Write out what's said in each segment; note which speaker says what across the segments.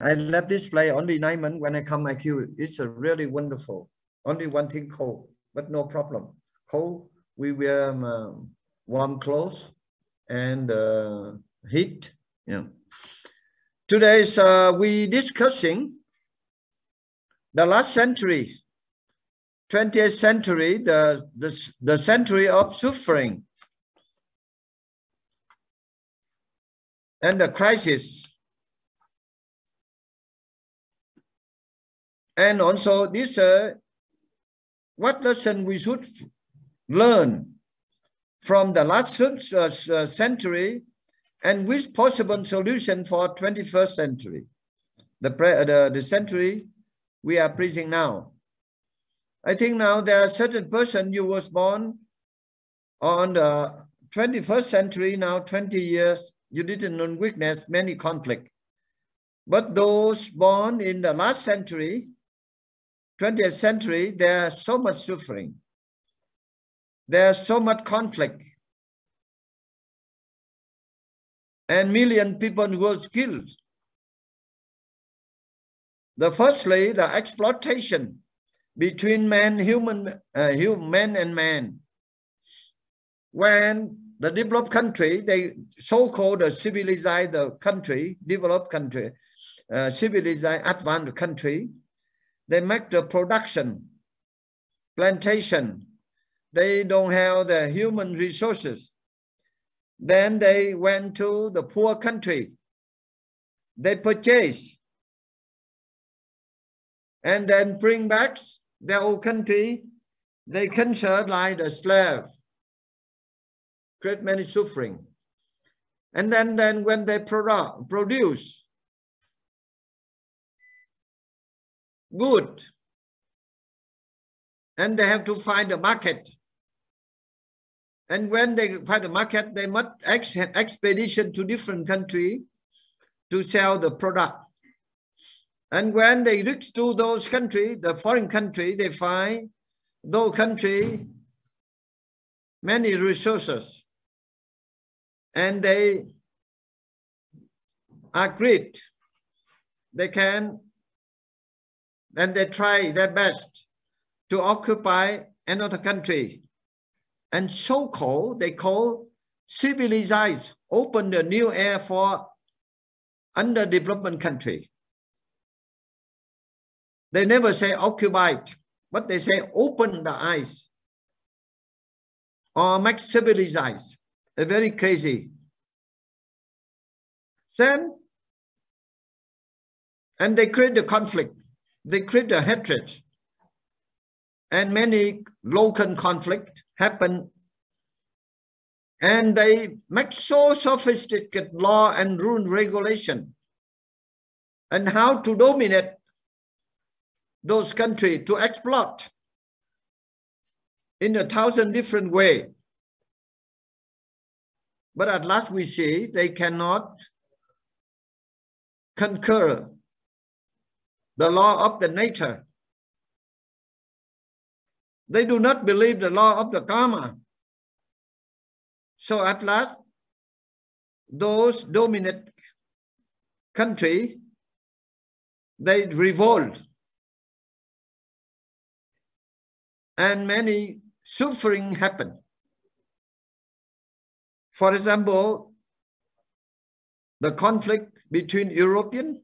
Speaker 1: I left this place only 9 months. When I come, I queue. It's a really wonderful. Only one thing cold, but no problem. Cold, we wear warm clothes and heat. Yeah. Today we discussing the last century, 20th century, the century of suffering and the crisis. And also this, what lesson we should learn from the last century, and which possible solution for 21st century, the century we are preaching now. I think now there are certain person you was born on the 21st century, now 20 years, you didn't witness many conflict. But those born in the last century, 20th century, there's so much suffering. There's so much conflict. And million people was killed. Firstly, the exploitation between man and man. When the developed country, they so-called the civilized country, developed country, civilized advanced country, they make the production, plantation. They don't have the human resources. Then they went to the poor country. They purchase and then bring back their own country. They consider like the slave, create many suffering. And then when they produce good, and they have to find a market. And when they find a market, they must expedition to different country to sell the product. And when they reach to those countries, the foreign country, they find those country many resources. And they agreed. They can, and they try their best to occupy another country. And so-called, they call civilized, open the new air for underdevelopment country. They never say occupied, but they say open the eyes or make civilized. They're very crazy. Then, and they create the conflict. They create the hatred. And many local conflict happen. And they make so sophisticated law and rule regulation. And how to dominate those countries, to exploit in 1,000 different ways. But at last we see they cannot conquer the law of the nature. They do not believe the law of the karma. So at last, those dominant countries, they revolt. And many suffering happen. For example, the conflict between European,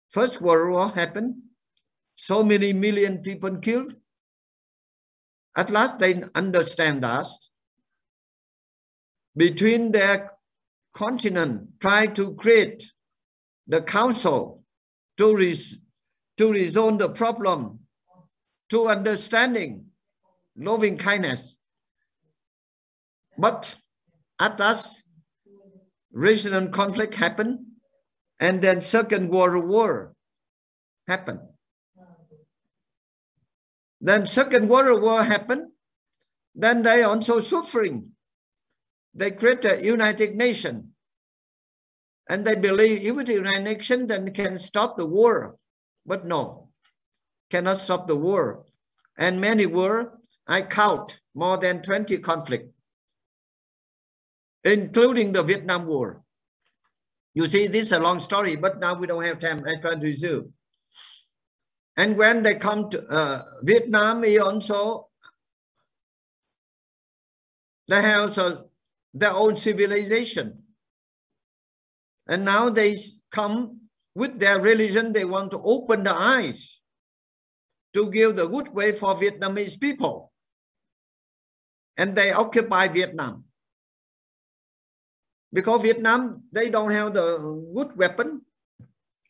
Speaker 1: First World War happened. So many million people killed. At last they understand that between their continent, try to create the council to resolve the problem, to understanding, loving kindness. But at last, regional conflict happened, and then Second World War happened. Then Second World War happened, then they also suffering. They create a United Nations, and they believe if the United Nations then can stop the war, but no, cannot stop the war. And many wars, I count more than 20 conflicts, including the Vietnam War. You see, this is a long story, but now we don't have time. I try to resume. And when they come to Vietnam, he also, they have their own civilization. And now they come with their religion. They want to open the eyes to give the good way for Vietnamese people. And they occupy Vietnam. Because Vietnam, they don't have the good weapon,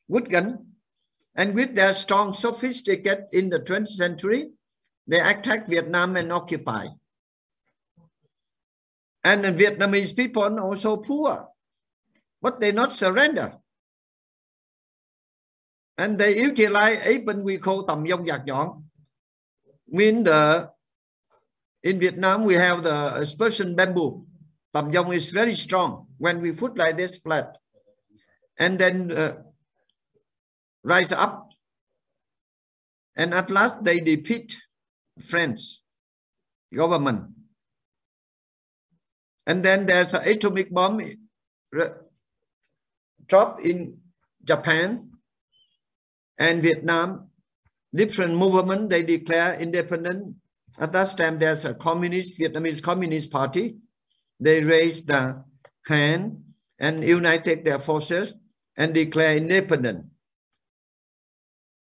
Speaker 1: good gun. And with their strong sophisticated in the 20th century, they attack Vietnam and occupy. And the Vietnamese people are also poor, but they not surrender. And they utilize even we call tầm dông dạc nhọn. Mean in Vietnam, we have the expression bamboo. Tầm dông is very strong when we put like this flat. And then rise up. And at last they defeat French government. And then there's an atomic bomb dropped in Japan and Vietnam. Different movement, they declare independent. At that time, there's a communist, Vietnamese Communist Party. They raised the hand and united their forces and declare independent.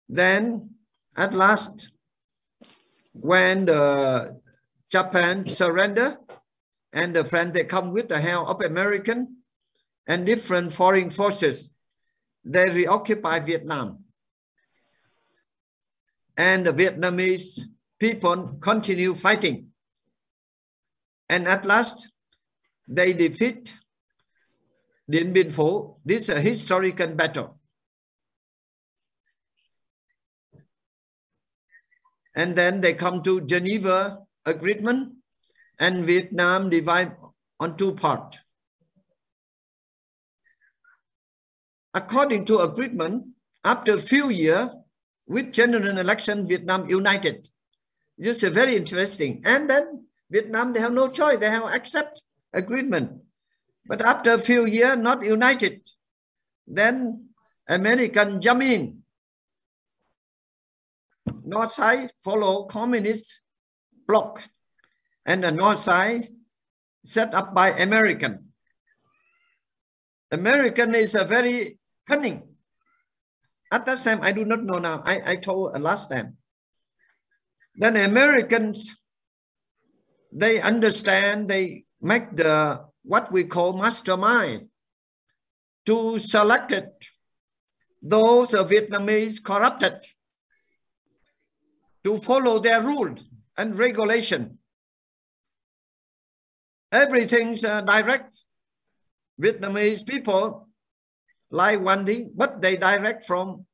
Speaker 1: Then, at last, when the Japan surrender and the French, they come with the help of American and different foreign forces, they reoccupy Vietnam. And the Vietnamese people continue fighting. And at last, they defeat Dien Bien Phu. This is a historical battle. And then they come to Geneva Agreement, and Vietnam divided on two parts. According to agreement, after a few years, with general election, Vietnam united. This is very interesting. And then Vietnam, they have no choice. They have accept agreement. But after a few years, not united. Then American jump in. North side follow communist bloc. And the north side set up by American. American is a very cunning. At that time, I do not know now. I told last time. Then Americans, they understand, they make the what we call mastermind to select those Vietnamese corrupted to follow their rules and regulation. Everything's direct. Vietnamese people like one thing, but they direct from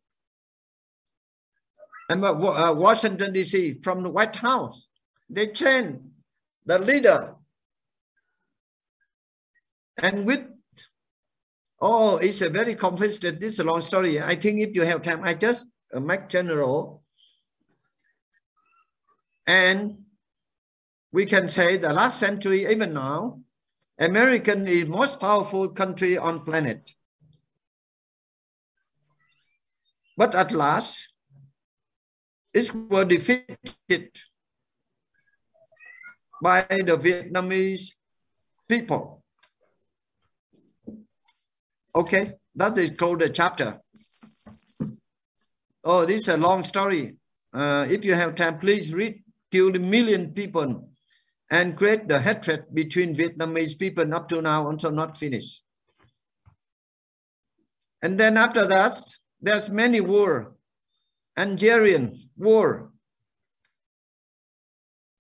Speaker 1: Washington, D.C., from the White House. They change the leader. And with, oh, it's a very complicated, this is a long story. I think if you have time, I just make general. And we can say the last century, even now, American is the most powerful country on planet. But at last, it was defeated by the Vietnamese people. Okay, that is called the chapter. Oh, this is a long story. If you have time, please read. Kill a million people and create the hatred between Vietnamese people up to now also not finished. And then after that, there's many war. Algerian war.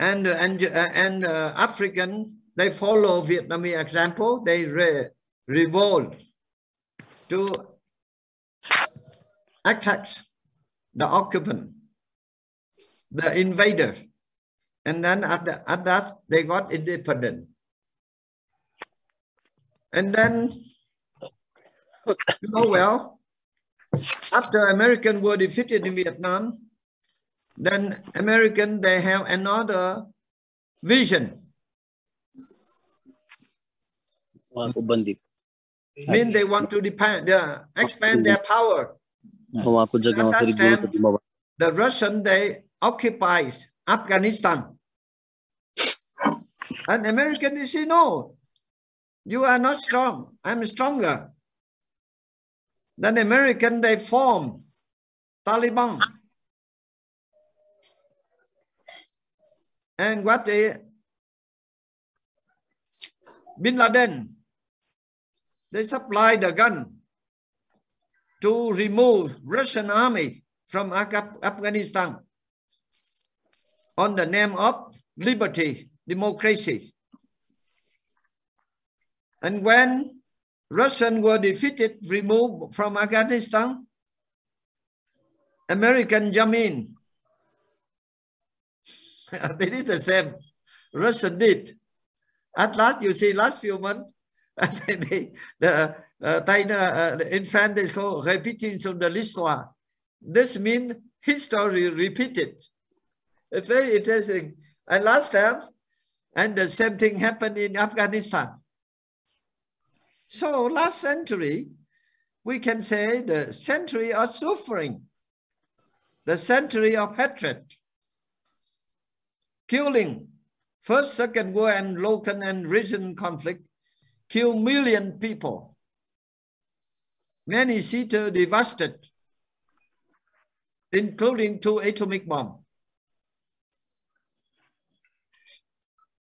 Speaker 1: And Africans, they follow Vietnamese example. They revolt to attack the occupant, the invader. And then at that, they got independent. And then, you know, well, after Americans were defeated in Vietnam, then American, they have another vision. mean they want to expand their power. At that time, the Russian, they occupied Afghanistan. And American, they say, no, you are not strong. I'm stronger. Then American, they form Taliban. And what Bin Laden, they supply the gun to remove Russian army from Afghanistan on the name of liberty, democracy. And when Russians were defeated, removed from Afghanistan, American jump in. They did the same. Russian did. At last, you see, last few months, the infant is called repetition de l'histoire. This means history repeated. It's very interesting. And last time, and the same thing happened in Afghanistan. So last century, we can say the century of suffering, the century of hatred, killing. First, Second War and local and regional conflict kill million people. Many cities devastated, including 2 atomic bombs.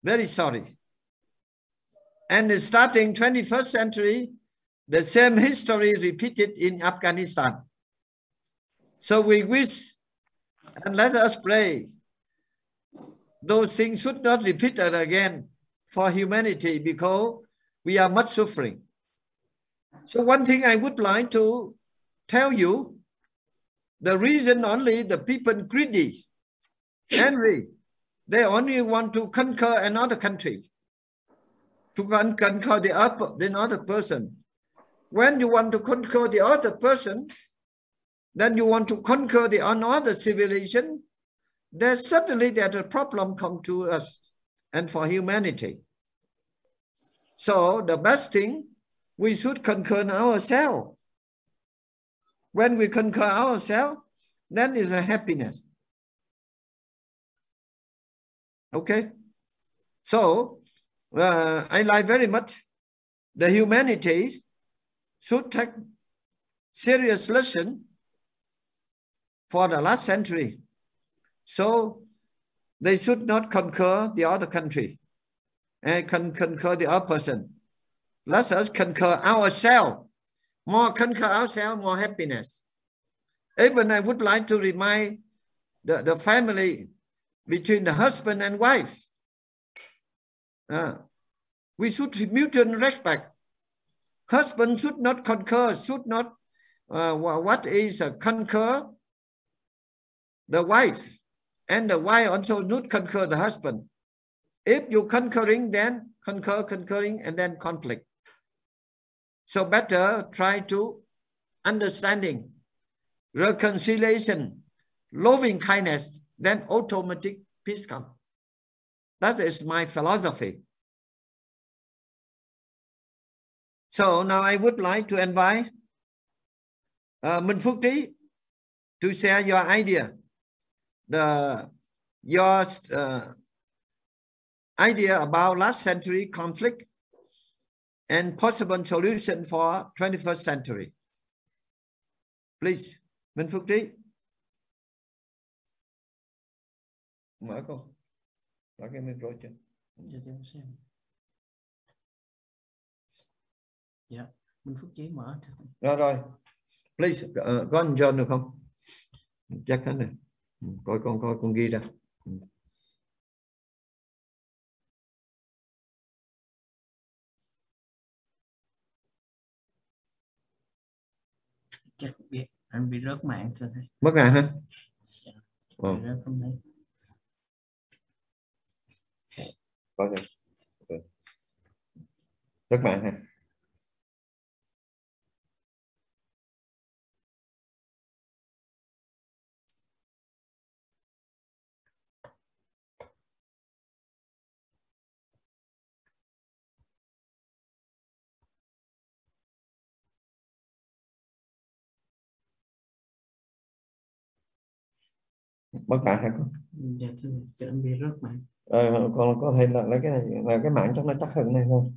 Speaker 1: Very sorry. And starting 21st century, the same history repeated in Afghanistan. So we wish and let us pray those things should not repeat again for humanity, because we are much suffering. So one thing I would like to tell you, the reason only the people greedy, angry, they only want to conquer another country, to conquer the other person. When you want to conquer the other person, then you want to conquer the another civilization, then suddenly there's a problem come to us and for humanity. So the best thing, we should conquer ourselves. When we conquer ourselves, then is a happiness. Okay? So I like very much the humanity should take serious lesson for the last century. So they should not conquer the other country and conquer the other person. Let us conquer ourselves. More conquer ourselves, more happiness. Even I would like to remind the family between the husband and wife. We should mutual respect. Husband should not conquer, should not, conquer the wife. And the wife also not conquer the husband. If you conquering, then conquering, and then conflict. So better try to understanding, reconciliation, loving kindness, then automatic peace come. That is my philosophy. So now I would like to invite Minh Phúc Trí to share your idea. Your idea about last century conflict and possible solution for 21st century. Please, Minh Phúc Trí. Mở con. Mở cái micro chưa?
Speaker 2: Dạ, Minh Phúc Trí mở.
Speaker 1: Rồi. Please, có anh John được không? Chắc thế này. Coi con ghi ra.
Speaker 2: Chắc biết anh bị rớt mạng cho thấy.
Speaker 1: Mất mạng hả?
Speaker 2: Dạ. Bị rớt không thấy.
Speaker 1: Coi rồi. Rớt mạng hả? Bất bạn hả con?
Speaker 2: Dạ thưa thầy, cho em bị rớt mạng.
Speaker 1: Con có thể lấy cái này là cái mạng chắc nó chắc hơn này không?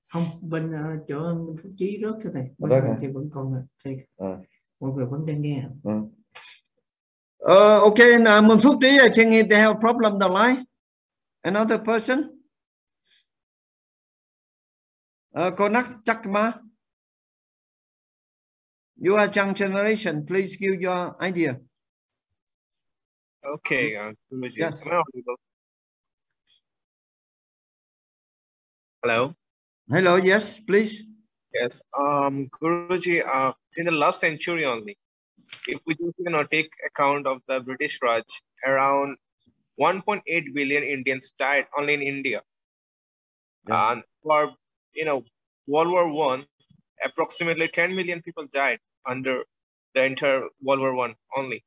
Speaker 2: Không, bên chỗ bên Phúc Chí rớt thưa thầy. Bên
Speaker 1: Rớt
Speaker 2: này
Speaker 1: hả?
Speaker 2: thì vẫn còn thầy. Mọi người vẫn đang nghe.
Speaker 1: Okay, now Phúc Trí, I think they have problem the line. Another person? Konak Chakma. You are young generation. Please give your idea.
Speaker 3: Okay,
Speaker 1: Yes.
Speaker 3: am I audible? Hello.
Speaker 1: Hello. Yes, please.
Speaker 3: Yes. Guruji, in the last century only, if we just take account of the British Raj, around 1.8 billion Indians died only in India.
Speaker 1: Yeah.
Speaker 3: And for World War I, approximately 10 million people died under the entire World War I only.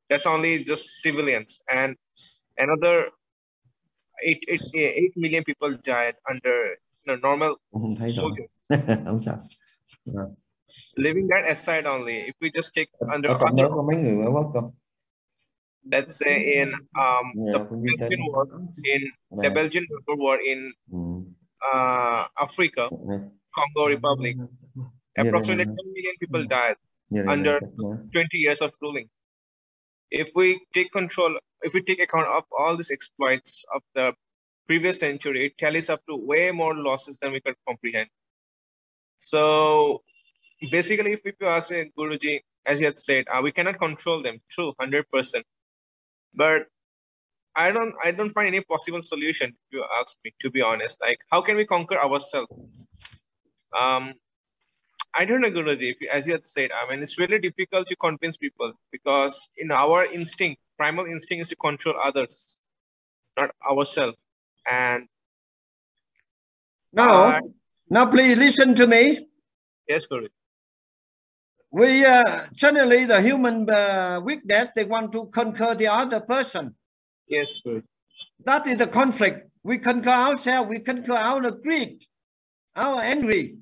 Speaker 3: That's only just civilians, and another 8 million people died under normal soldiers. Leaving that aside only, if we just take under other, let's say in the Belgian war, the Belgian war in Africa, Congo Republic, approximately 10 million people died under 20 years of ruling. If we take account of all these exploits of the previous century, it tallies up to way more losses than we could comprehend. So basically, if people ask Guruji, as you had said, we cannot control them, true, 100%. But I don't find any possible solution, if you ask me, to be honest. Like, how can we conquer ourselves? I don't know, Guruji, as you had said, I mean, it's really difficult to convince people because in our instinct, primal instinct is to control others, not ourselves. And
Speaker 1: now please listen to me.
Speaker 3: Yes, Guruji.
Speaker 1: We generally the human weakness, they want to conquer the other person.
Speaker 3: Yes, Guruji.
Speaker 1: That is the conflict. We conquer ourselves, we conquer our greed, our envy.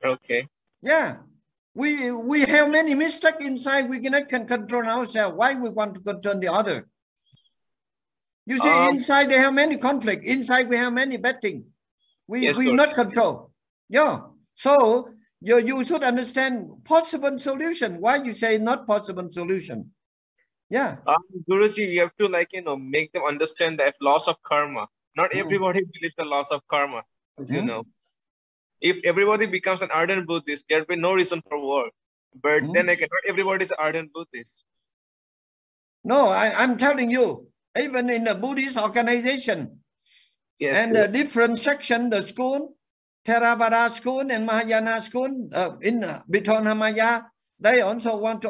Speaker 3: Okay.
Speaker 1: Yeah. We have many mistakes inside. We cannot control ourselves. Why we want to control the other? You see, inside they have many conflicts. Inside we have many bad things. We not control. Yeah. So you should understand possible solution. Why you say not possible solution? Yeah.
Speaker 3: Guruji, you have to make them understand that loss of karma. Not everybody believes the loss of karma, as you know. If everybody becomes an ardent Buddhist, there will be no reason for war. But then again, not everybody is ardent Buddhist.
Speaker 1: No, I'm telling you, even in the Buddhist organization, and the different section, the school, Theravada school and Mahayana school in Bithonamaya, they also want to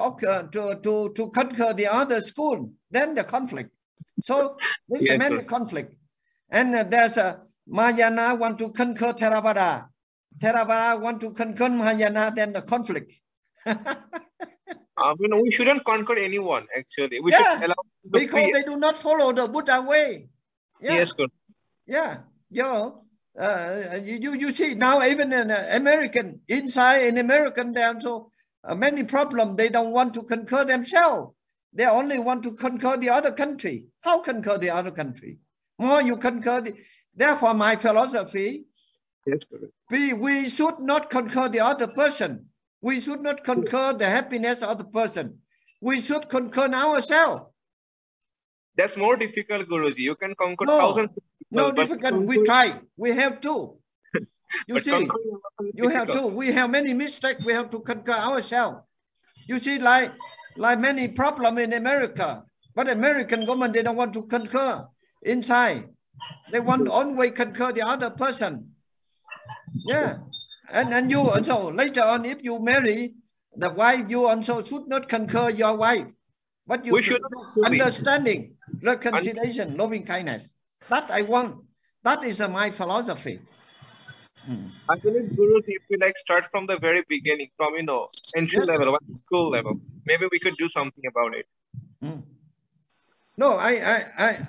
Speaker 1: conquer the other school. Then the conflict. So there's many conflict, and there's a Mahayana want to conquer Theravada. Theravada want to conquer Mahayana. Then the conflict.
Speaker 3: We shouldn't conquer anyone. Actually, we should allow them to
Speaker 1: because they do not follow the Buddha way. Yeah.
Speaker 3: Yes, good.
Speaker 1: Yeah. You see now even in American inside in American there are so many problems. They don't want to conquer themselves. They only want to conquer the other country. How conquer the other country? More you conquer therefore my philosophy.
Speaker 3: Yes,
Speaker 1: we should not conquer the other person. We should not conquer the happiness of the person. We should conquer ourselves.
Speaker 3: That's more difficult, Guruji. You can conquer thousands of people.
Speaker 1: No difficult. We try. We have to. You see, you have to. We have many mistakes. We have to conquer ourselves. You see, like many problems in America. But American government, they don't want to conquer inside. They want to always conquer the other person. Yeah. And you also, later on, if you marry the wife, you also should not conquer your wife. But you should understanding, reconciliation, loving kindness. That I want. That is my philosophy.
Speaker 3: I believe, Guru, if we start from the very beginning, from entry level, school level, maybe we could do something about it.
Speaker 1: No,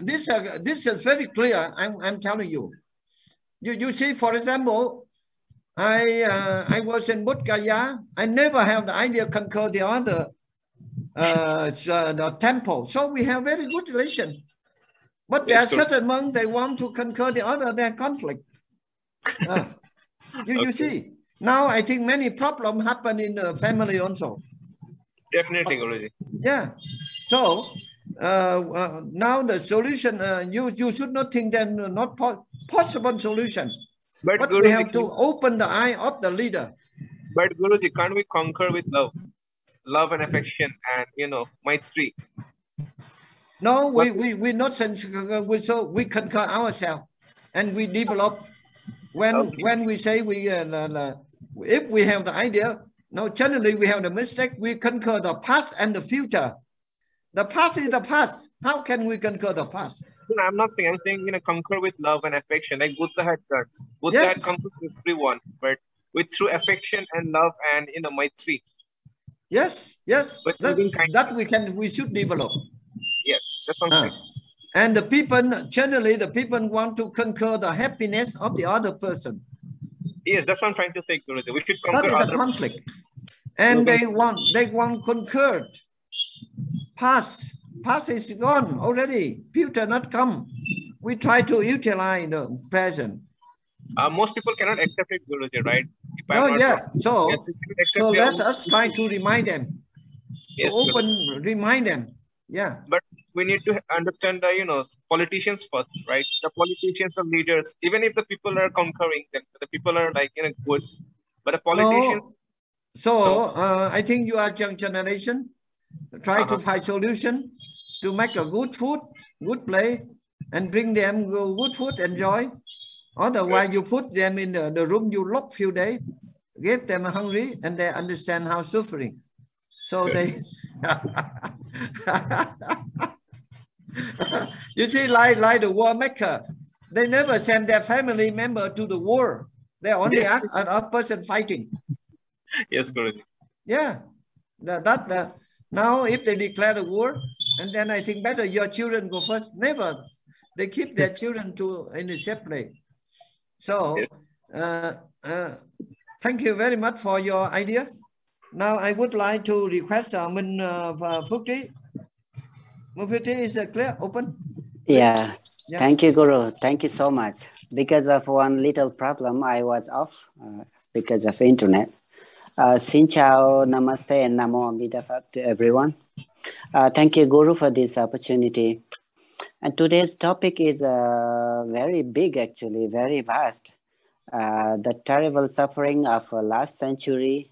Speaker 1: this is very clear. I'm telling you. You see, for example, I was in Bodh Gaya. I never have the idea to conquer the other the temple. So we have very good relation. But there are certain monks, they want to conquer the other, their conflict. You see, now I think many problems happen in the family also.
Speaker 3: Definitely, Guruji.
Speaker 1: Yeah. So now the solution, you should not think that not possible solution. But Guruji, we have to open the eye of the leader.
Speaker 3: But Guruji, can't we conquer with love? Love and affection and, maitri.
Speaker 1: No, we not so we conquer ourselves and we develop. When we say if we have the idea, no, generally we have the mistake. We conquer the past and the future. The past is the past. How can we conquer the past?
Speaker 3: No, I'm not saying. I'm saying conquer with love and affection, like Buddha had done. Buddha had conquered everyone, but with true affection and love and maitri.
Speaker 1: Yes. But we should develop.
Speaker 3: Yes, that's what I'm saying.
Speaker 1: And the people, generally, the people want to conquer the happiness of the other person.
Speaker 3: Yes, that's what I'm trying to say, Guruji. We should conquer
Speaker 1: the conflict. And they want conquered. Past is gone already. Future not come. We try to utilize the present.
Speaker 3: Most people cannot accept it, Guruji, right?
Speaker 1: So let us try to remind them. Yes, remind them. Yeah.
Speaker 3: But we need to understand the politicians first, right? The politicians are leaders. Even if the people are conquering, the people are good, but the politicians.
Speaker 1: No. So I think you are young generation. Try to find solution to make a good food, good play, and bring them good food, enjoy. Otherwise, you put them in the room, you lock few days, give them hungry, and they understand how suffering. So they. You see, like the war maker, they never send their family member to the war. They only act a person fighting.
Speaker 3: Yes, Guruji.
Speaker 1: Yeah, now if they declare the war, and then I think better your children go first. Never, they keep their children in a safe place. So, thank you very much for your idea. Now I would like to request Minh Phước Trí. Is clear, open?
Speaker 4: Yeah. Thank you, Guru. Thank you so much. Because of one little problem, I was off because of internet. Xin chào, namaste, and namo amida phật to everyone. Thank you, Guru, for this opportunity. And today's topic is very big, actually, very vast. The terrible suffering of last century.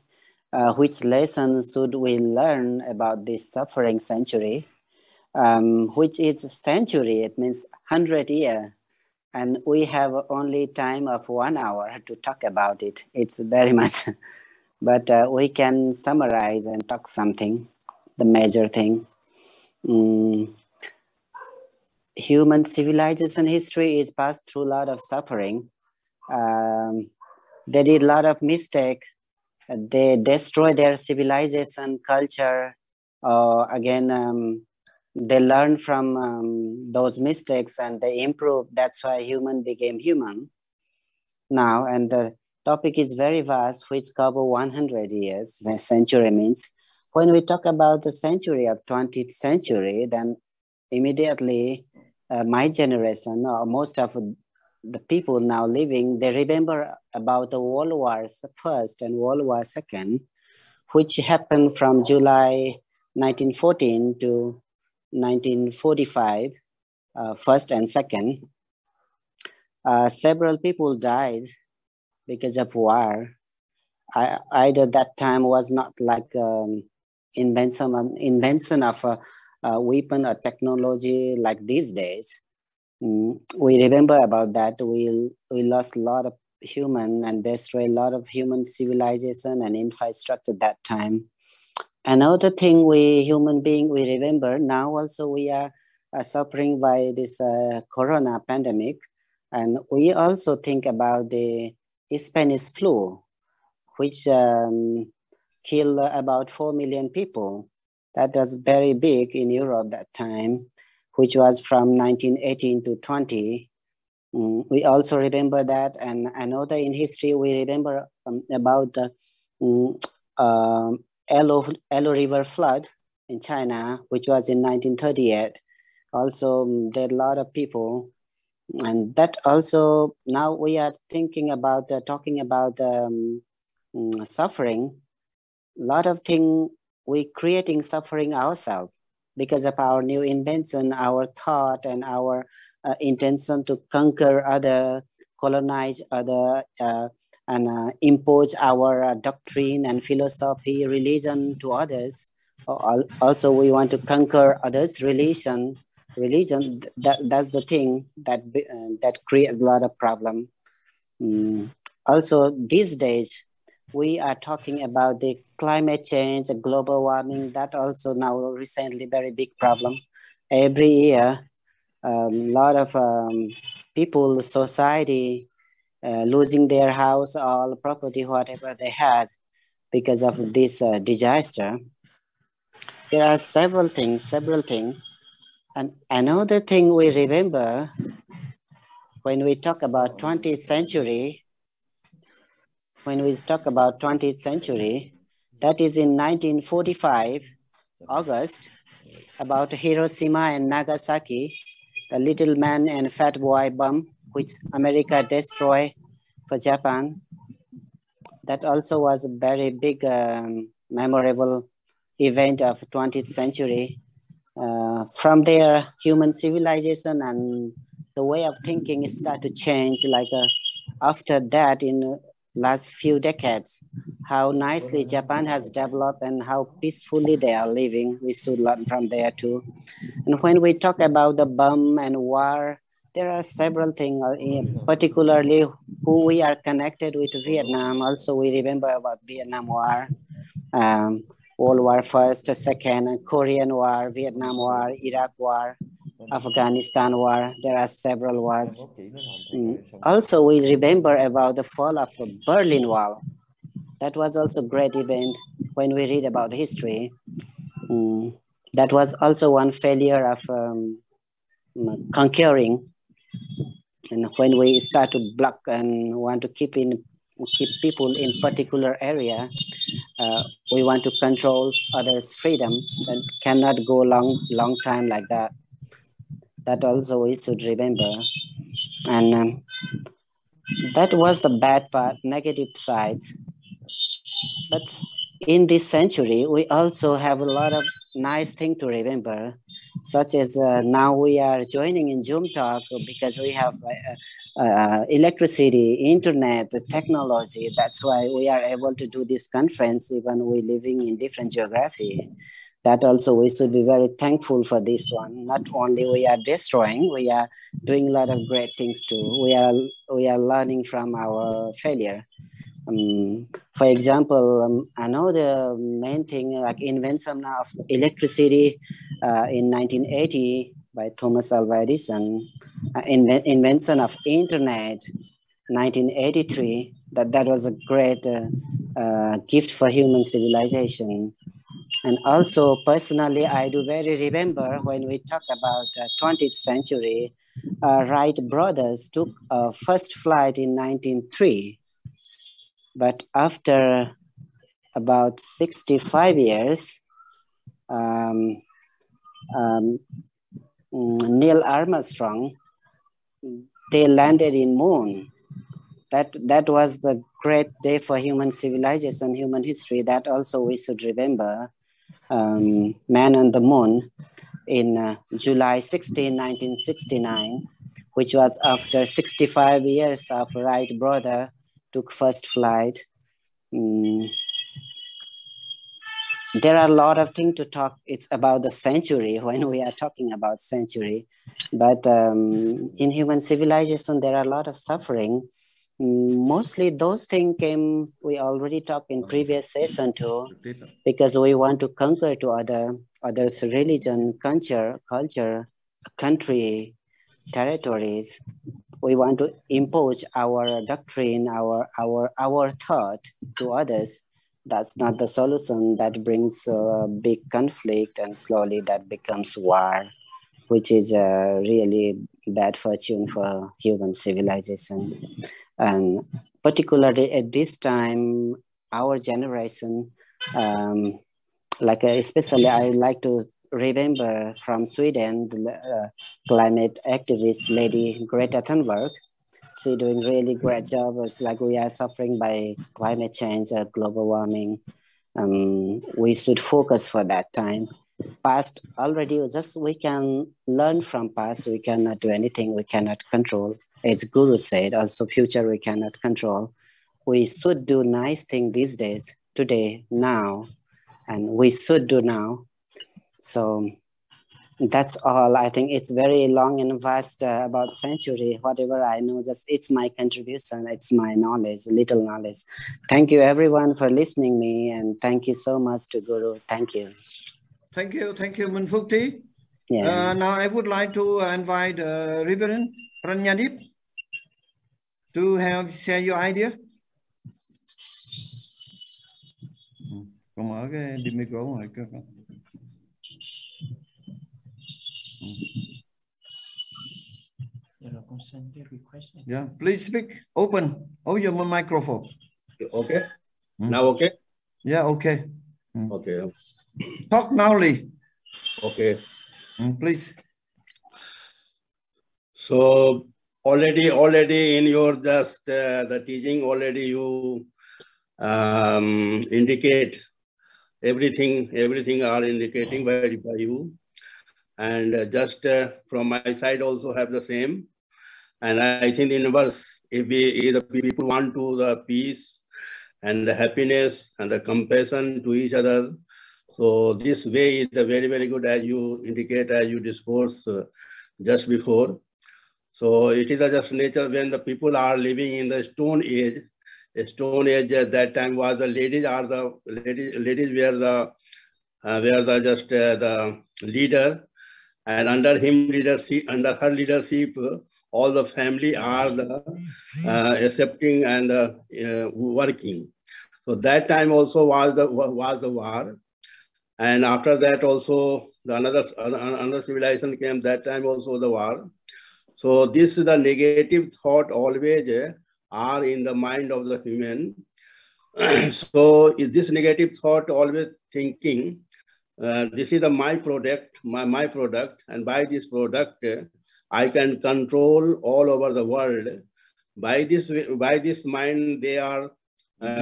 Speaker 4: Which lessons should we learn about this suffering century? Which is century, it means 100 years. And we have only time of 1 hour to talk about it. It's very much, but we can summarize and talk something, the major thing. Human civilization history is passed through a lot of suffering. They did a lot of mistake. They destroy their civilization, culture. Again, they learn from those mistakes and they improve. That's why human became human now. And the topic is very vast, which cover 100 years. A century means. When we talk about the century of 20th century, then immediately my generation, or most of the people now living, they remember about the World War I and World War II, which happened from July 1914 to 1945, first and second. Several people died because of war. Either that time was not like invention of a weapon or technology like these days. We remember about that. We lost a lot of human and destroyed a lot of human civilization and infrastructure that time. Another thing we human being, we remember now also we are suffering by this corona pandemic. And we also think about the Spanish flu, which killed about 4 million people. That was very big in Europe that time, which was from 1918 to 20. We also remember that. And another in history, we remember about the Elo River flood in China, which was in 1938. Also, there are a lot of people, and that also now we are thinking about talking about suffering. A lot of things we creating suffering ourselves because of our new invention, our thought, and our intention to conquer other, colonize other, and impose our doctrine and philosophy, religion to others. Also, we want to conquer others' religion. That's the thing that creates a lot of problem. Also, these days, we are talking about the climate change, global warming. That also now recently very big problem. Every year, a lot of people, society, losing their house, all property, whatever they had, because of this disaster. There are several things. And another thing we remember when we talk about 20th century, that is in 1945, August, about Hiroshima and Nagasaki, the little man and fat boy bomb, which America destroyed for Japan. That also was a very big, memorable event of 20th century. From there, human civilization and the way of thinking start to change. Like after that, in last few decades, how nicely Japan has developed and how peacefully they are living. We should learn from there too. And when we talk about the bomb and war, there are several things, particularly who we are connected with Vietnam. Also, we remember about Vietnam War, World War First, Second, Korean War, Vietnam War, Iraq War, Afghanistan War. There are several wars. Also, we remember about the fall of the Berlin Wall. That was also a great event when we read about history. That was also one failure of conquering. And when we start to block and want to keep people in particular area, we want to control others' freedom, that cannot go long time like that. That also we should remember. And that was the bad part, negative sides. But in this century, we also have a lot of nice things to remember, such as now we are joining in Zoom talk because we have electricity, internet, technology. That's why we are able to do this conference, even we living in different geography. That also we should be very thankful for this one. Not only we are destroying, we are doing a lot of great things too. We are learning from our failure. For example, I know the main thing like invention of electricity in 1980 by Thomas Alva Edison, invention of internet 1983. That was a great gift for human civilization. And also personally, I do very remember when we talk about 20th century, Wright brothers took a first flight in 1903. But after about 65 years, Neil Armstrong, they landed in moon. That was the great day for human civilization, human history. That also we should remember. Man on the moon in July 16, 1969, which was after 65 years of Wright brother took first flight. There are a lot of things to talk. It's about the century when we are talking about century. But in human civilization, there are a lot of suffering. Mostly those things came, we already talked in previous session too, because we want to conquer to others' religion, culture, country, territories. We want to impose our doctrine, our thought to others. That's not the solution. That brings a big conflict, and slowly that becomes war, which is really bad fortune for human civilization. And particularly at this time, our generation, like especially I like to remember from Sweden, the climate activist lady Greta Thunberg. She doing really great job. It's like we are suffering by climate change, global warming. We should focus for that time. Past already, just we can learn from past. We cannot do anything we cannot control. As Guru said, also future we cannot control. We should do nice thing these days, today, now, and we should do now. So that's all. I think it's very long and vast about century. Whatever I know, just it's my contribution. It's my knowledge, little knowledge. Thank you everyone for listening me, and thank you so much to Guru. Thank you.
Speaker 1: Thank you, Munfukti.
Speaker 4: Yeah.
Speaker 1: Now I would like to invite Reverend Pranyadip to share your idea. Con mở cái đi micro ngoài cơ. Yeah, please speak. Open your microphone.
Speaker 5: Okay. Now okay.
Speaker 1: Yeah, okay.
Speaker 5: Okay.
Speaker 1: Talk loudly.
Speaker 5: Okay.
Speaker 1: Please.
Speaker 5: So already in your just the teaching already you indicate everything are indicating by you, and just from my side also have the same. And I think in verse, if the people want to the peace and the happiness and the compassion to each other, so this way is very, very good, as you indicate, as you discourse just before. So it is just nature when the people are living in the Stone Age. Stone Age at that time was the ladies were the just the leader, and under her leadership, all the family are the accepting and working. So that time also was the war, and after that also the another civilization came. That time also the war. So this is the negative thought always are in the mind of the human. So is this negative thought always thinking, this is my product, my product, and by this product I can control all over the world. By this mind they are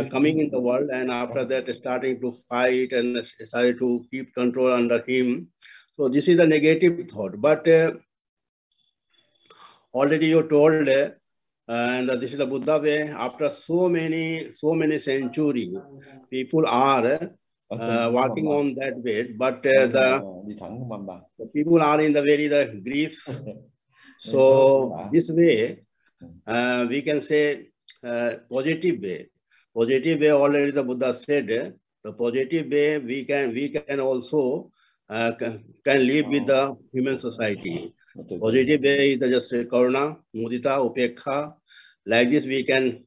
Speaker 5: coming in the world, and after that starting to fight and starting to keep control under him. So this is the negative thought. But already you told, and this is the Buddha way. After so many centuries, people are working on that way, but the people are in the very grief. So this way, we can say positive way. Positive way already the Buddha said. The positive way we can also can live with the human society. Positive way is just karuna, mudita, upekha. Like this we can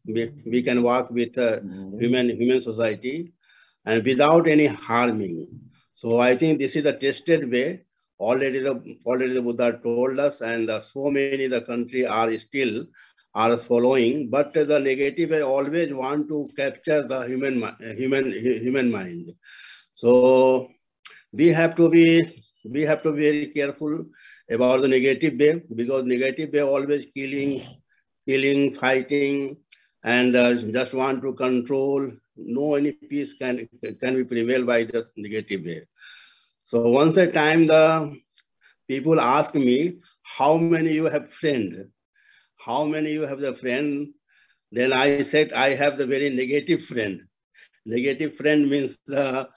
Speaker 5: work with human society and without any harming. So I think this is the tested way. Already the Buddha told us, and so many the country are still following. But the negative way always want to capture the human mind. So we have to be very careful about the negative way, because negative way always killing, fighting, and just want to control. No any peace can be prevailed by the negative way. So once a time the people ask me, how many you have friend? How many you have the friend? Then I said, I have the very negative friend. Negative friend means the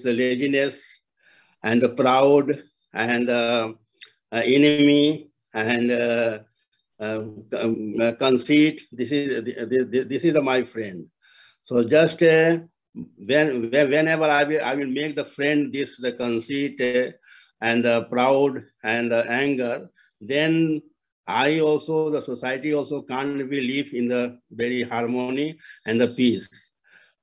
Speaker 5: laziness and the proud and enemy and conceit. This is my friend. So just whenever I will make the friend the conceit and the proud and the anger, then the society also can't be live in the very harmony and the peace.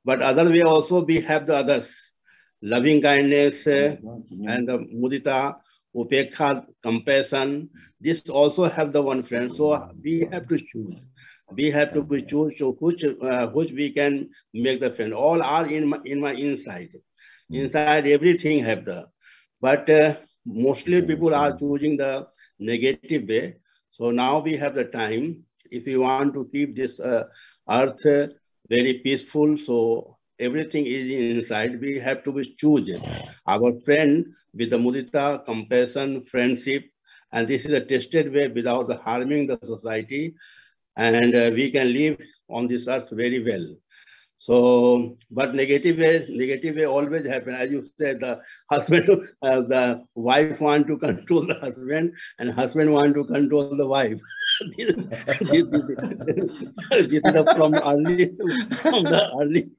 Speaker 5: But other way also we have the others, loving kindness and the mudita, upekha, compassion. This also have the one friend. So we have to choose. We have to choose which we can make the friend. All are in my inside. Inside everything have the, but mostly people are choosing the negative way. So now we have the time. If we want to keep this earth very peaceful, so everything is inside. We have to be choose our friend with the mudita, compassion, friendship, and this is a tested way without harming the society, and we can live on this earth very well. So, but negative way always happen. As you said, the husband, the wife want to control the husband, and husband want to control the wife. This is from the early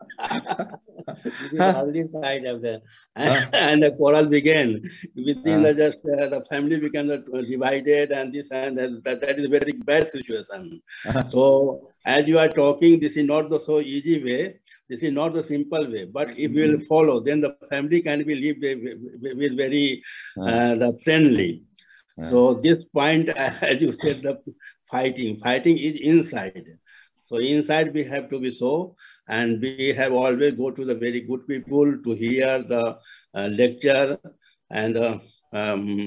Speaker 5: this is the early side of the and the quarrel began within the family became divided, and this and that is a very bad situation. So as you are talking, this is not the so easy way. This is not the simple way. But if we will follow, then the family can be lived with very friendly. So this point, as you said, the fighting is inside. So inside we have to be so, and we have always go to the very good people to hear the lecture and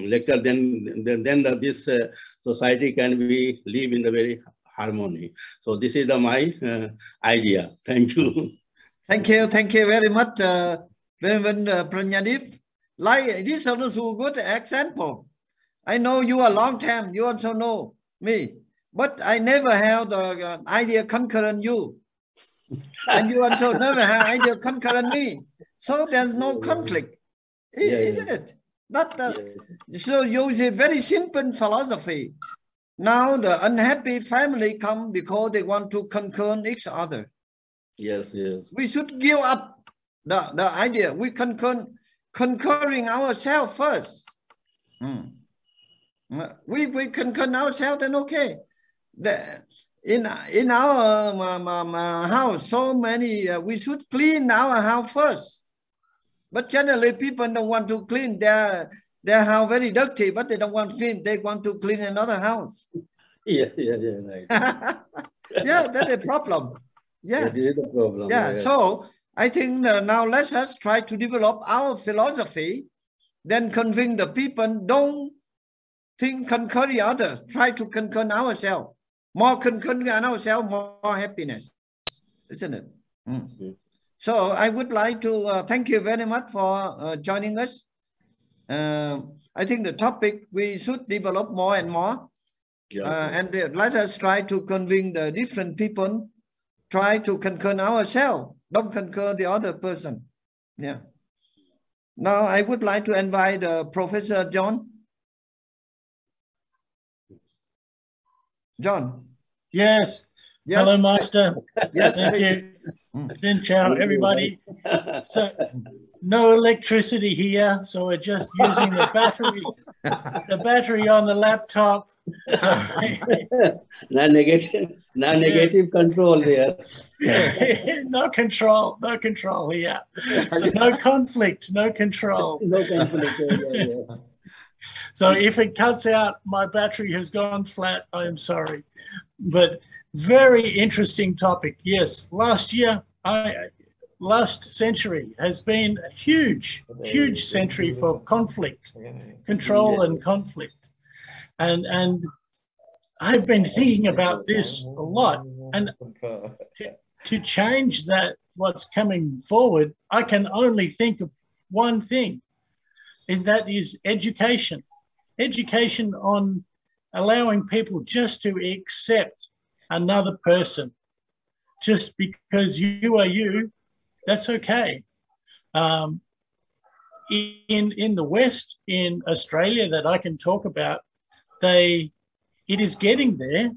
Speaker 5: lecture. Then this society can be live in the very harmony. So this is my idea. Thank you.
Speaker 1: Thank you very much, Pranyadip. Like this is also a good example. I know you a long time. You also know me, but I never have the idea concurrent you, and you also never have idea concurrent me. So there's no conflict, isn't it? So use a very simple philosophy. Now the unhappy family come because they want to concur each other.
Speaker 5: Yes.
Speaker 1: We should give up the idea. We concurring ourselves first. We concur ourselves, then okay. In our house, so many, we should clean our house first. But generally, people don't want to clean their house very dirty, but they don't want to clean. They want to clean another house.
Speaker 5: Yeah, right.
Speaker 1: Yeah, that's a problem. Yeah,
Speaker 5: that is the problem.
Speaker 1: Yeah, so I think now let us try to develop our philosophy, then convince the people, don't think concur the others, try to concur ourselves. More concur ourselves, more happiness, isn't it? So I would like to thank you very much for joining us. I think the topic we should develop more and more. And let us try to convince the different people, try to concur ourselves, don't concur the other person. Yeah. Now I would like to invite Professor John. John.
Speaker 6: Yes. Hello, Master.
Speaker 1: Yes.
Speaker 6: Thank you. Xin chào, everybody. So, no electricity here, so we're just using the battery on the laptop.
Speaker 5: Negative control there.
Speaker 6: No control here. So no conflict, no control.
Speaker 5: No conflict.
Speaker 6: So if it cuts out, my battery has gone flat, I am sorry. But very interesting topic. Yes, last century has been a huge century for conflict, control and conflict. And I've been thinking about this a lot. And to change that, what's coming forward, I can only think of one thing, and that is education. Education on allowing people just to accept another person. Just because you are you, that's okay. In the West, in Australia, that I can talk about, it is getting there.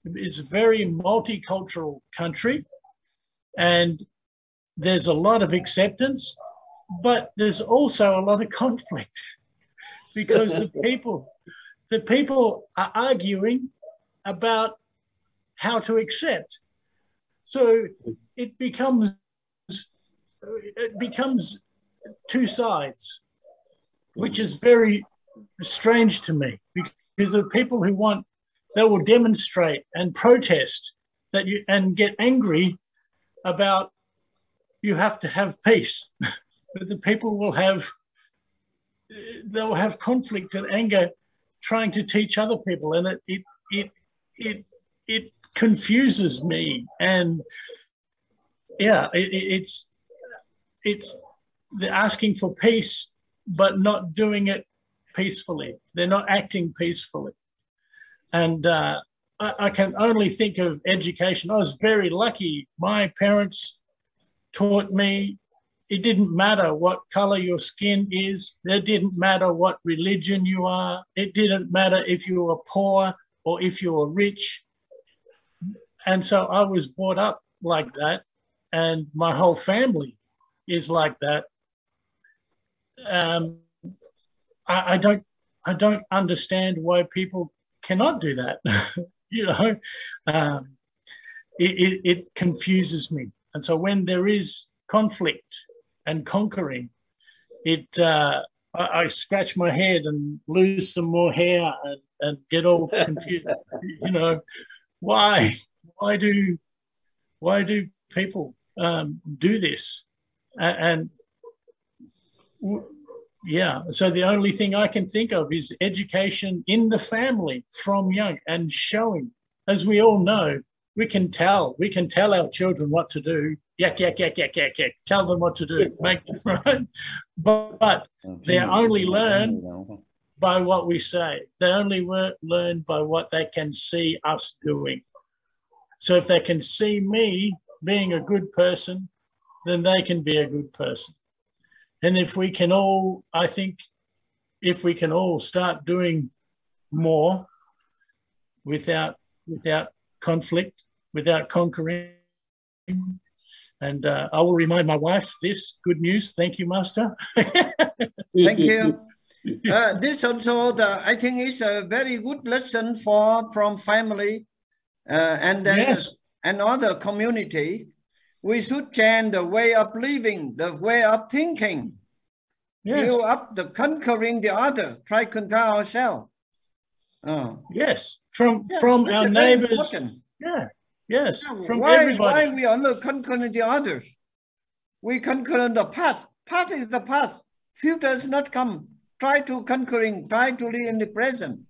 Speaker 6: It's a very multicultural country, and there's a lot of acceptance, but there's also a lot of conflict because the people are arguing about how to accept. So it becomes two sides, which is very strange to me, because the people who they will demonstrate and protest and get angry about you have to have peace. but the people will they'll have conflict and anger trying to teach other people, and it confuses me. And yeah, it's they're asking for peace but not doing it peacefully. They're not acting peacefully. And I can only think of education. I was very lucky. My parents taught me it didn't matter what color your skin is. It didn't matter what religion you are. It didn't matter if you were poor or if you were rich. And so I was brought up like that, and my whole family is like that. I don't understand why people cannot do that. You know, it confuses me. And so when there is conflict and conquering, I scratch my head and lose some more hair and get all confused. You know, why do people do this? And yeah, so the only thing I can think of is education in the family from young, and showing, as we all know, we can tell our children what to do. Yak, yak, yak, yak, yak, yak. Tell them what to do. Make them right. But they only learn by what we say. They only learn by what they can see us doing. So if they can see me being a good person, then they can be a good person. And if we can all, I think, if we can all start doing more without conflict, without conquering, and I will remind my wife this good news. Thank you, Master.
Speaker 1: Thank you. This also, I think, is a very good lesson from family and then
Speaker 6: yes.
Speaker 1: Another community. We should change the way of living, the way of thinking.
Speaker 6: Yes.
Speaker 1: Give up the conquering the other, try to conquer ourselves.
Speaker 6: Yes, from our neighbors. Yeah, yes, from everybody.
Speaker 1: Why we are not conquering the others? We conquer the past. Past is the past. Future is not come. Try to live in the present.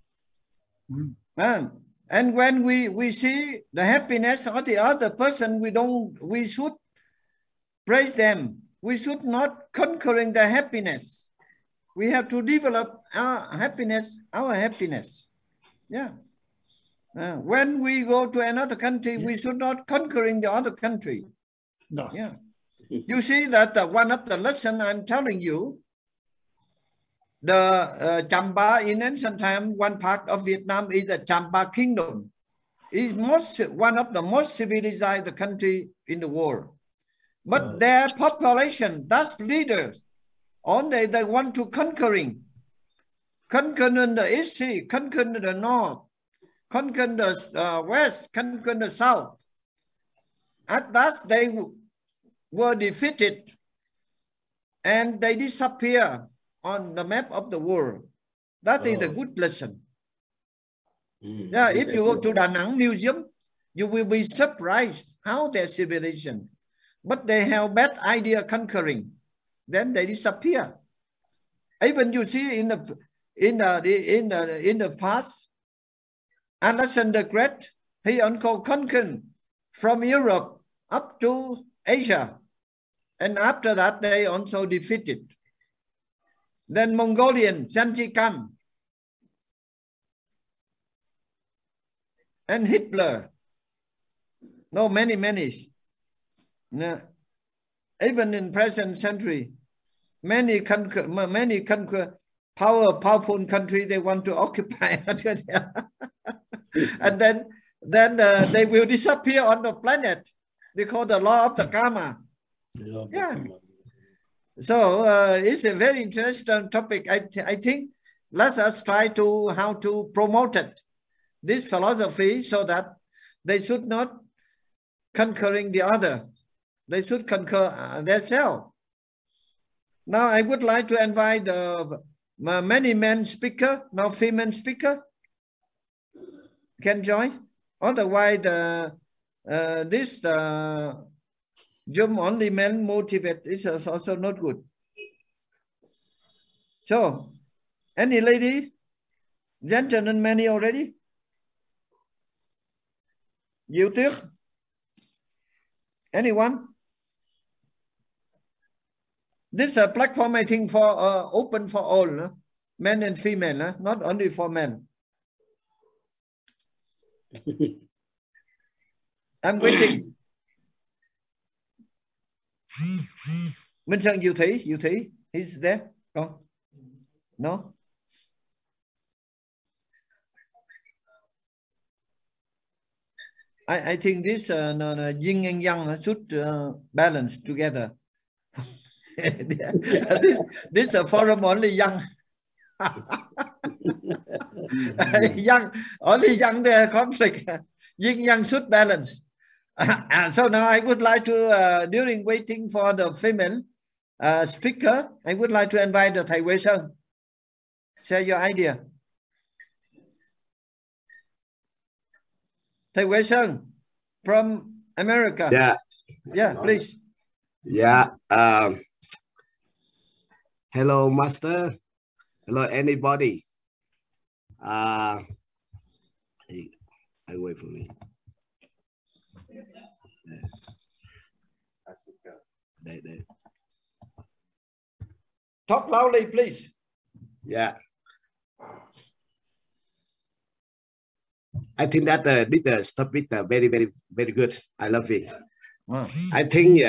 Speaker 1: And when we see the happiness of the other person, we should praise them. We should not conquering the happiness. We have to develop our happiness. Yeah. When we go to another country, we should not conquering the other country.
Speaker 6: No.
Speaker 1: Yeah. You see that one of the lessons I'm telling you, the Champa in ancient time, one part of Vietnam is the Champa kingdom. It's one of the most civilized country in the world. But their population, that's leaders, only they want to conquer the East Sea, conquer the North, conquer the West, conquer the South. At that, they were defeated and they disappear on the map of the world. That is a good lesson. Yeah, if you go to Da Nang Museum, you will be surprised how their civilization, but they have bad idea conquering, then they disappear. Even you see in the past, Alexander the Great, he conquered from Europe up to Asia, and after that they also defeated. Then Mongolian, Genghis Khan, and Hitler. No, many. No. Even in present century, many powerful country they want to occupy, and then they will disappear on the planet because the law of the karma. Yeah. So it's a very interesting topic. I think let us try to how to promote it, this philosophy, so that they should not conquering the other. They should conquer themselves. Now I would like to invite many men speaker, now female speaker, can join. Otherwise, this Zoom only men motivate is also not good. So, any lady, gentlemen, many already? Diệu Tuyết? Anyone? This platform, I think, for open for all, no? Men and female, not only for men. I'm waiting. Minh Sơn, Diệu Thủy, he's there. Go. No? I think this yin and yang should balance together. this forum only young. Young, only young there conflict. Yin yang should balance. So now I would like to, during waiting for the female speaker, I would like to invite the Thầy Huyen. Share your idea. Thầy Huyen from America.
Speaker 7: Yeah.
Speaker 1: Yeah, please.
Speaker 7: Yeah. Hello, Master. Hello, anybody. I wait for me. There.
Speaker 1: Talk loudly, please.
Speaker 7: Yeah. I think that this topic very, very, very good. I love it.
Speaker 1: Wow.
Speaker 7: I think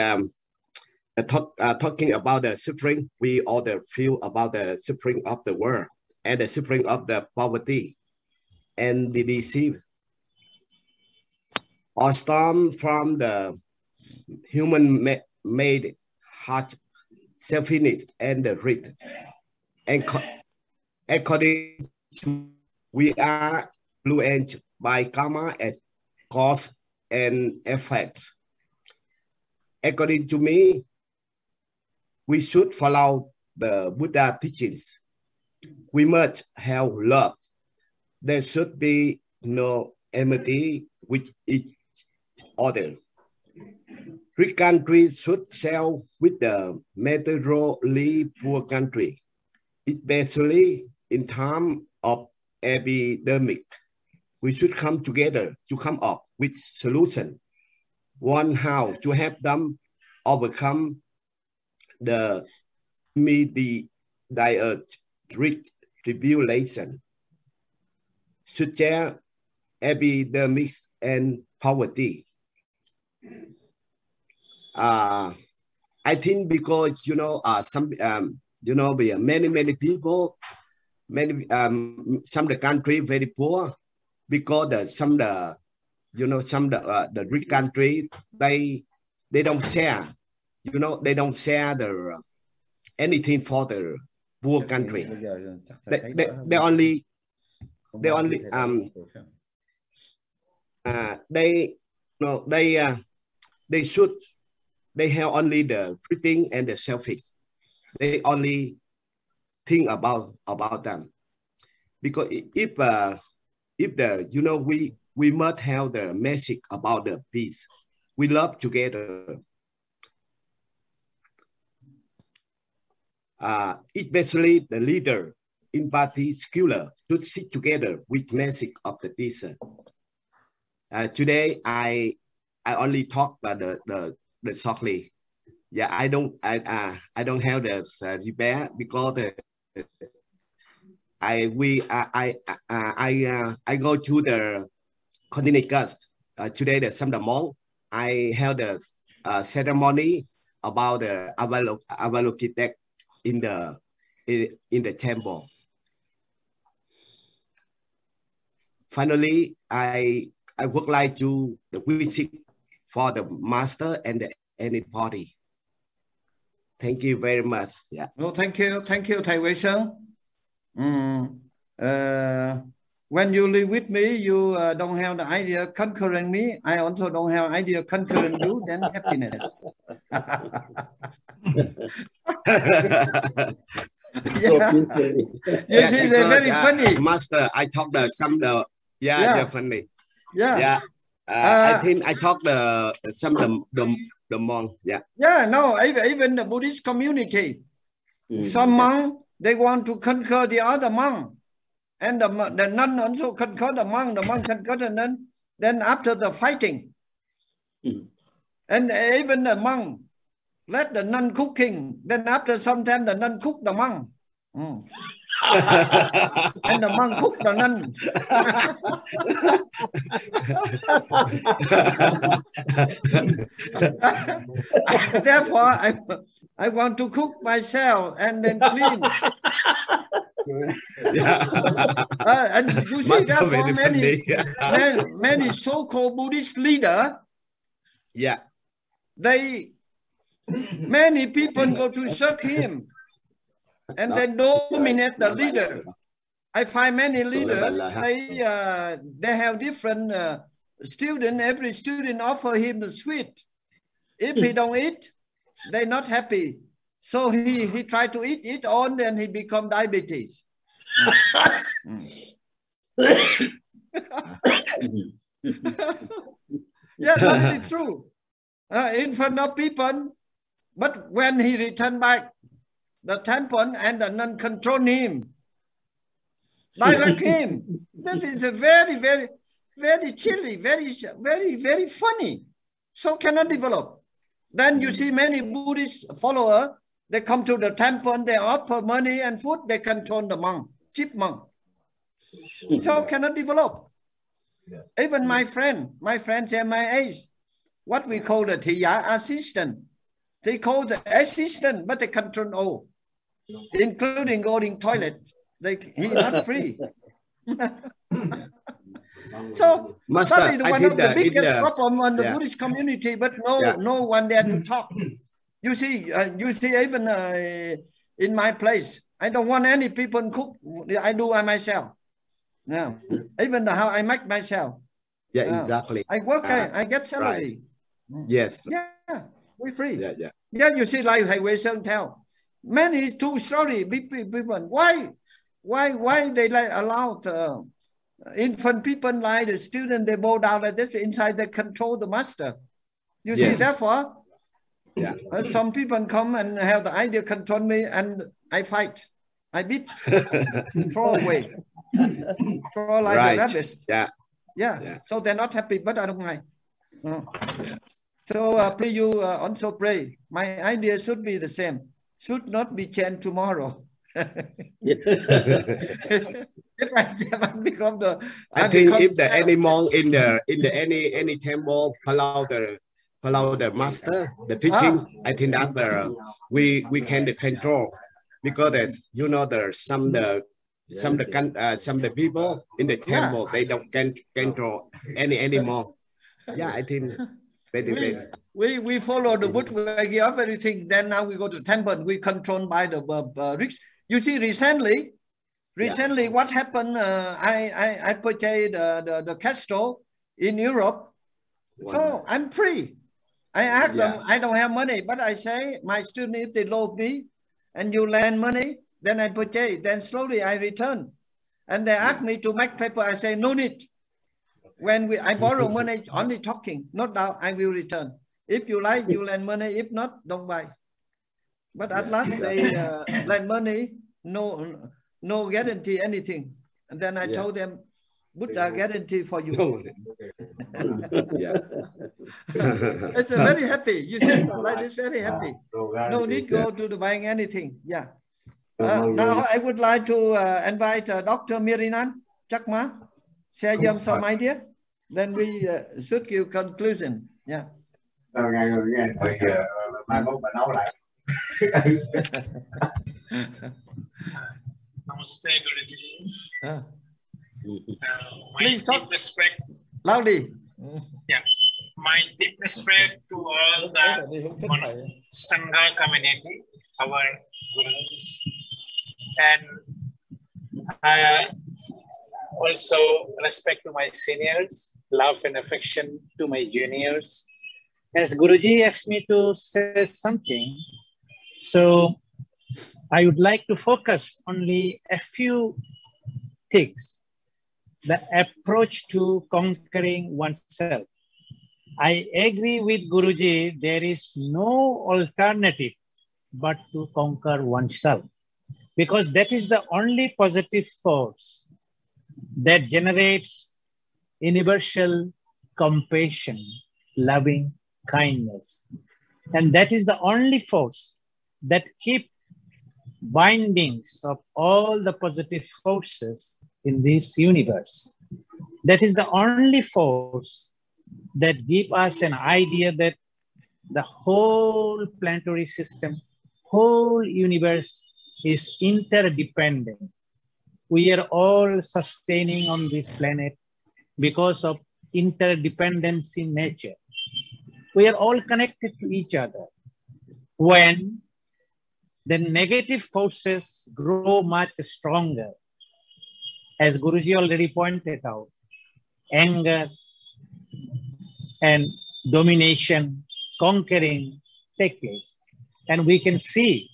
Speaker 7: talking about the suffering, we all feel about the suffering of the world and the suffering of the poverty and the disease or storm from the human-made heart, selfishness, and the greed. And according to we are influenced by karma as cause and effect. According to me, we should follow the Buddha teachings. We must have love. There should be no enmity with each other. Rich countries should sell with the materially poor country, especially in time of epidemic. We should come together to come up with solution. One, how to help them overcome the immediate tribulation, such as epidemics and poverty. I think because many people, some of the country very poor because the rich country they don't share, they don't share the anything for the poor country. They only they have only the breathing and the selfish. They only think about them, because if we must have the message about the peace. We love together. Especially the leader in particular should sit together with message of the peace. Today I only talk about the shortly. Yeah, I don't have the repair because I go to the Connecticut today. The Sunday morning I held the ceremony about the Avalokitech in the temple. Finally, I would like to visit for the master and anybody. Thank you very much. Yeah.
Speaker 1: No, thank you, Thầy Huyen. When you live with me, you don't have the idea conquering me. I also don't have idea conquering you. Then happiness. Yeah. You see, they're very funny.
Speaker 7: Master, I talk they're funny.
Speaker 1: Yeah.
Speaker 7: I think I talk the monk. Yeah.
Speaker 1: Yeah. No, even the Buddhist community, some monk they want to conquer the other monk. And the nun also conquer the monk conquer the nun. Then after the fighting, and even the monk let the nun cooking. Then after some time, the nun cook the monk. And the monk cook the nun. Therefore, I want to cook myself and then clean. And you see, therefore, many so-called Buddhist leaders, many people go to serve him and then dominate the leader. I find many leaders, they have different students. Every student offer him the sweet. If he don't eat, they're not happy. So he try to eat on, then he become diabetes. Yeah, that is true. In front of people, but when he returned back, the temple and the nun control him, direct him. This is a very, very, very chilly, very, very, very funny. So cannot develop. Then you see many Buddhist followers, they come to the temple, they offer money and food, they control the monk, cheap monk. So cannot develop. Even my friends at my age, what we call the Thầy assistant. They call the assistant, but they control all, including going toilet. He's not free. So
Speaker 7: Master,
Speaker 1: that is one of the biggest problem on the
Speaker 7: Buddhist
Speaker 1: community, but no one there to talk. You see, even in my place, I don't want any people cook. I do it myself. Yeah, even how I make myself.
Speaker 7: Yeah, exactly.
Speaker 1: I work. I get salary.
Speaker 7: Right. Yes.
Speaker 1: Yeah, we free.
Speaker 7: Yeah.
Speaker 1: You see, like Huyen tell many true story. People, why they like allowed infant people like the student, they bow down like this inside, they control the master. You see, therefore, some people come and have the idea control me, and I fight, I beat, throw away, throw like the rabbits. Yeah. So they're not happy, but I don't mind. So please you also pray. My idea should be the same. Should not be changed tomorrow. If I become the,
Speaker 7: I think if the any monk in any temple follow the master, the teaching, I think that we can control, because there's there's some the people in the temple, they don't can control anymore. Yeah, I think we follow the Buddha, we give up everything. Then now we go to temple, we controlled by the rich. You see, recently, what happened? I purchased the castle in Europe, so I'm free. I ask them, I don't have money, but I say my student, if they loan me, and you lend money, then I purchase. Then slowly I return, and they ask me to make paper. I say no need. When I borrow money, only talking, not now. I will return. If you like, you lend money. If not, don't buy. But at last they lend money, no guarantee anything. And then I told them, Buddha guarantee for you. It's very happy. You see, like this, very happy. No need go to the buying anything. Yeah. Now I would like to invite Dr. Mirinan Chakma, share some idea. Then we should give conclusion. Yeah.
Speaker 8: Namaste, Guruji.
Speaker 1: Please talk
Speaker 8: respect.
Speaker 1: Loudly.
Speaker 8: Yeah. My deep respect to all the Sangha community, our Gurus, and also respect to my seniors, love and affection to my juniors. As Guruji asked me to say something, so I would like to focus only a few things. The approach to conquering oneself. I agree with Guruji, there is no alternative but to conquer oneself. because that is the only positive force that generates universal compassion, loving kindness. And that is the only force that keeps bindings of all the positive forces in this universe. That is the only force that gives us an idea that the whole planetary system, whole universe is interdependent. We are all sustaining on this planet because of interdependence in nature. We are all connected to each other. When the negative forces grow much stronger, as Guruji already pointed out, anger and domination, conquering take place. And we can see,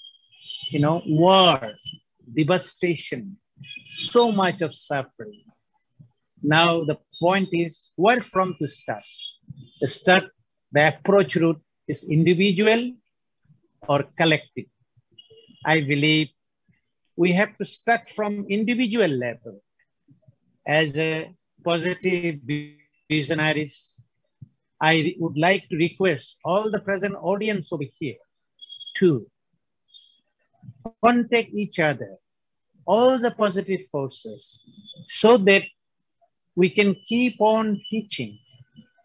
Speaker 8: war, devastation, so much of suffering. Now the point is, where from to start? The approach route is individual or collective. I believe we have to start from individual level. As a positive visionaries, I would like to request all the present audience over here to contact each other, all the positive forces, so that we can keep on teaching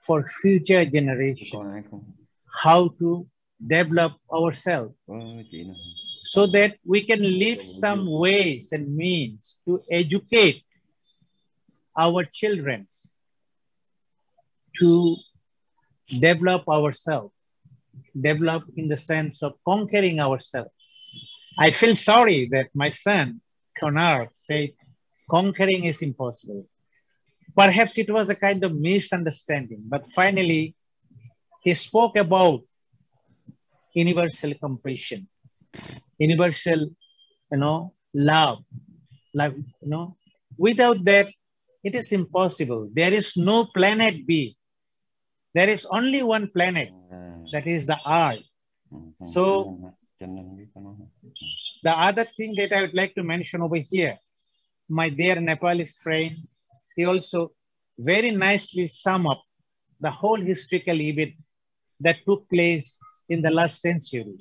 Speaker 8: for future generation how to develop ourselves, so that we can live some ways and means to educate our children to develop ourselves, develop in the sense of conquering ourselves. I feel sorry that my son, Connor, said conquering is impossible. Perhaps it was a kind of misunderstanding, but finally he spoke about universal compassion, universal, love. Without that, it is impossible. There is no planet B. There is only one planet, that is the Earth. So the other thing that I would like to mention over here, my dear Nepalese friend, he also very nicely sum up the whole historical event that took place in the last century.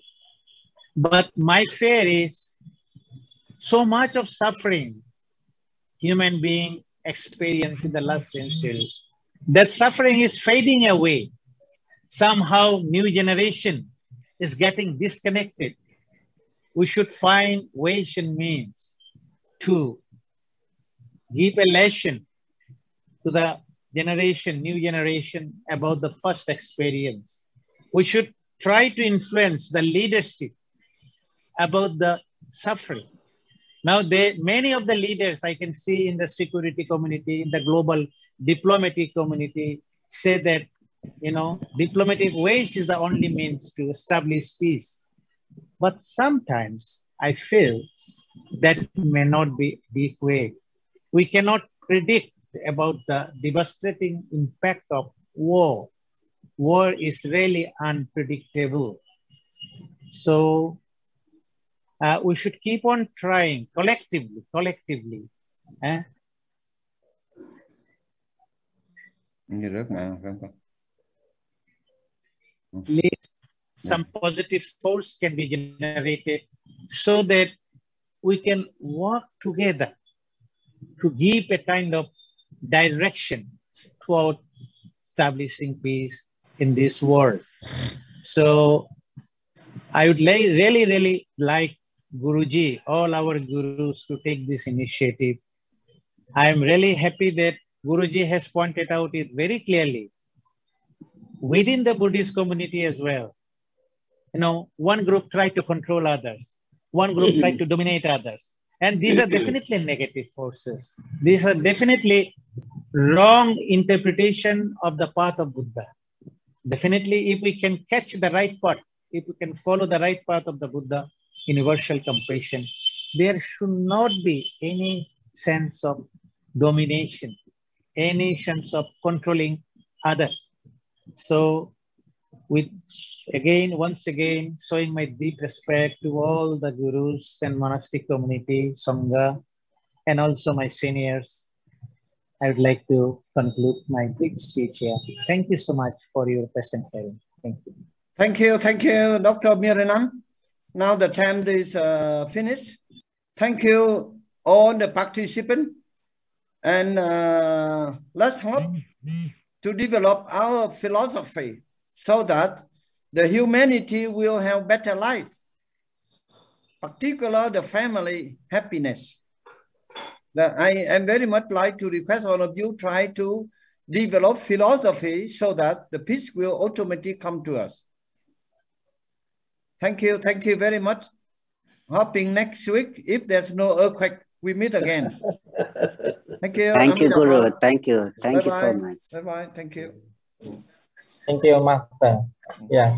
Speaker 8: But my fear is so much of suffering human being experienced in the last century, that suffering is fading away. Somehow new generation is getting disconnected. We should find ways and means to give a lesson to the generation, new generation, about the first experience. We should try to influence the leadership about the suffering. Now, many of the leaders I can see in the security community, in the global diplomatic community, say that, diplomatic ways is the only means to establish peace. But sometimes I feel that may not be the way. We cannot predict about the devastating impact of war. War is really unpredictable. So we should keep on trying collectively. At least some positive force can be generated so that we can work together to give a kind of direction toward establishing peace in this world. So I would really like Guruji, all our gurus, to take this initiative. I am really happy that Guruji has pointed out it very clearly. Within the Buddhist community as well, one group tried to control others. One group tried to dominate others. And these are definitely negative forces. These are definitely wrong interpretation of the path of Buddha. Definitely, if we can catch the right path, if we can follow the right path of the Buddha, universal compassion, there should not be any sense of domination, any sense of controlling others. So once again, showing my deep respect to all the gurus and monastic community, Sangha, and also my seniors, I would like to conclude my big speech here. Thank you so much for your present hearing. Thank you.
Speaker 1: Thank you, Dr. Miranam. Now the time is finished. Thank you, all the participants. And let's hope to develop our philosophy so that the humanity will have better life, particularly the family happiness. I very much like to request all of you try to develop philosophy so that the peace will automatically come to us. Thank you very much. Hoping next week, if there's no earthquake, we meet again. Thank you.
Speaker 4: Thank you, Guru. Thank you. Thank you so much.
Speaker 1: Bye-bye. Thank you.
Speaker 9: Thank you, Master. Yeah.